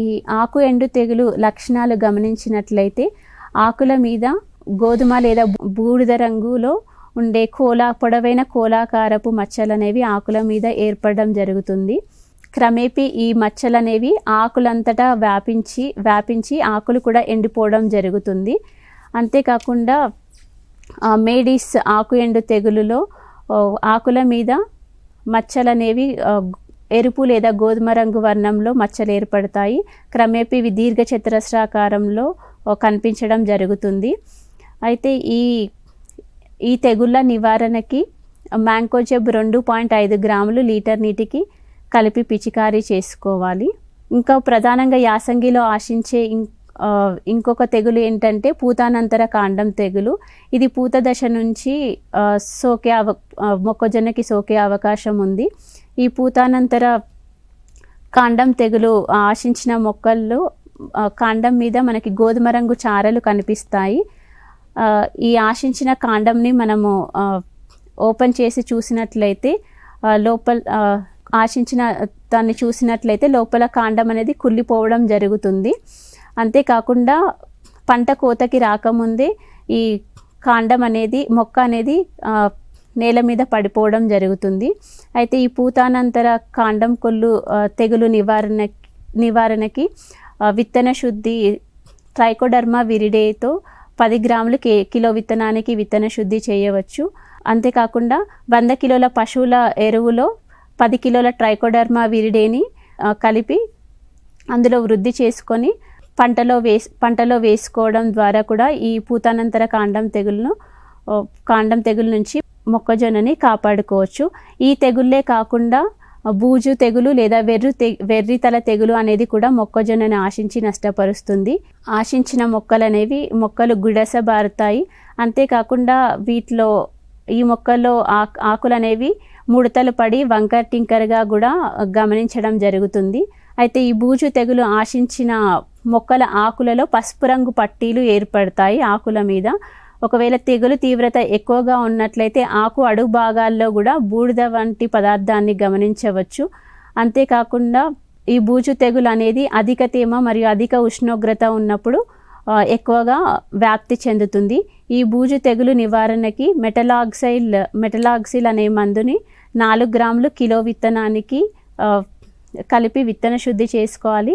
ఈ ఆకు ఎండు తెగులు లక్షణాలు గమనించినట్లయితే ఆకుల మీద గోధుమ లేదా బూడిద రంగులో ఉండే పొడవైన కోలాకారపు మచ్చలు అనేవి ఆకుల మీద ఏర్పడడం జరుగుతుంది. క్రమేపీ ఈ మచ్చలు అనేవి ఆకులంతటా వ్యాపించి ఆకులు కూడా ఎండిపోవడం జరుగుతుంది. అంతేకాకుండా మేడిస్ ఆకు ఎండు తెగులులో ఆకుల మీద మచ్చలు అనేవి ఎరుపు లేదా గోధుమ రంగు వర్ణంలో మచ్చలు ఏర్పడతాయి. క్రమేపీ ఇవి దీర్ఘ చతురస్రాకారంలో కనిపించడం జరుగుతుంది. అయితే ఈ తెగుళ్ళ నివారణకి మ్యాంకోజెబ్ 2.5 గ్రాములు లీటర్ నీటికి కలిపి పిచికారీ చేసుకోవాలి. ఇంకా ప్రధానంగా యాసంగిలో ఆశించే ఇంకొక తెగులు ఏంటంటే పూతానంతర కాండం తెగులు. ఇది పూత దశ నుంచి మొక్కజొన్నకి సోకే అవకాశం ఉంది. ఈ పూతానంతర కాండం తెగులు ఆశించిన మొక్కల్లో కాండం మీద మనకి గోధుమ రంగు చారలు కనిపిస్తాయి. ఈ ఆశించిన కాండంని మనము ఓపెన్ చేసి చూసినట్లయితే ఆశించిన దాన్ని చూసినట్లయితే లోపల కాండం అనేది కుళ్ళిపోవడం జరుగుతుంది. అంతేకాకుండా పంట కోతకి రాకముందే ఈ కాండం అనేది మొక్క అనేది నేల మీద పడిపోవడం జరుగుతుంది. అయితే ఈ పూతానంతర కాండం కొల్లు తెగులు నివారణకి విత్తన శుద్ధి ట్రైకోడర్మా విరిడేతో 10 గ్రాములు కిలో విత్తనానికి విత్తన శుద్ధి చేయవచ్చు. అంతేకాకుండా 100 కిలోల పశువుల ఎరువులో 10 కిలోల ట్రైకోడర్మా విరిడేని కలిపి అందులో వృద్ధి చేసుకొని పంటలో వేసుకోవడం ద్వారా కూడా ఈ పూతానంతర కాండం తెగులు నుంచి మొక్కజొన్నని కాపాడుకోవచ్చు. ఈ తెగుళ్ళే కాకుండా బూజు తెగులు లేదా వెర్రితల తెగులు అనేది కూడా మొక్కజొన్నని ఆశించి నష్టపరుస్తుంది. ఆశించిన మొక్కలు గుడసబారుతాయి. అంతేకాకుండా ఈ మొక్కల్లో ఆకులు అనేవి ముడతలు పడి వంకర్ టింకర్గా కూడా గమనించడం జరుగుతుంది. అయితే ఈ బూజు తెగులు ఆశించిన మొక్కల ఆకులలో పసుపు రంగు పట్టీలు ఏర్పడతాయి ఆకుల మీద. ఒకవేళ తెగులు తీవ్రత ఎక్కువగా ఉన్నట్లయితే ఆకు అడుగు భాగాల్లో కూడా బూడిద వంటి పదార్థాన్ని గమనించవచ్చు. అంతేకాకుండా ఈ బూజు తెగులు అనేది అధిక తేమ మరియు అధిక ఉష్ణోగ్రత ఉన్నప్పుడు ఎక్కువగా వ్యాప్తి చెందుతుంది. ఈ బూజు తెగులు నివారణకి మెటలాక్సిల్ అనే మందుని 4 గ్రాములు కిలో విత్తనానికి కలిపి విత్తన శుద్ధి చేసుకోవాలి.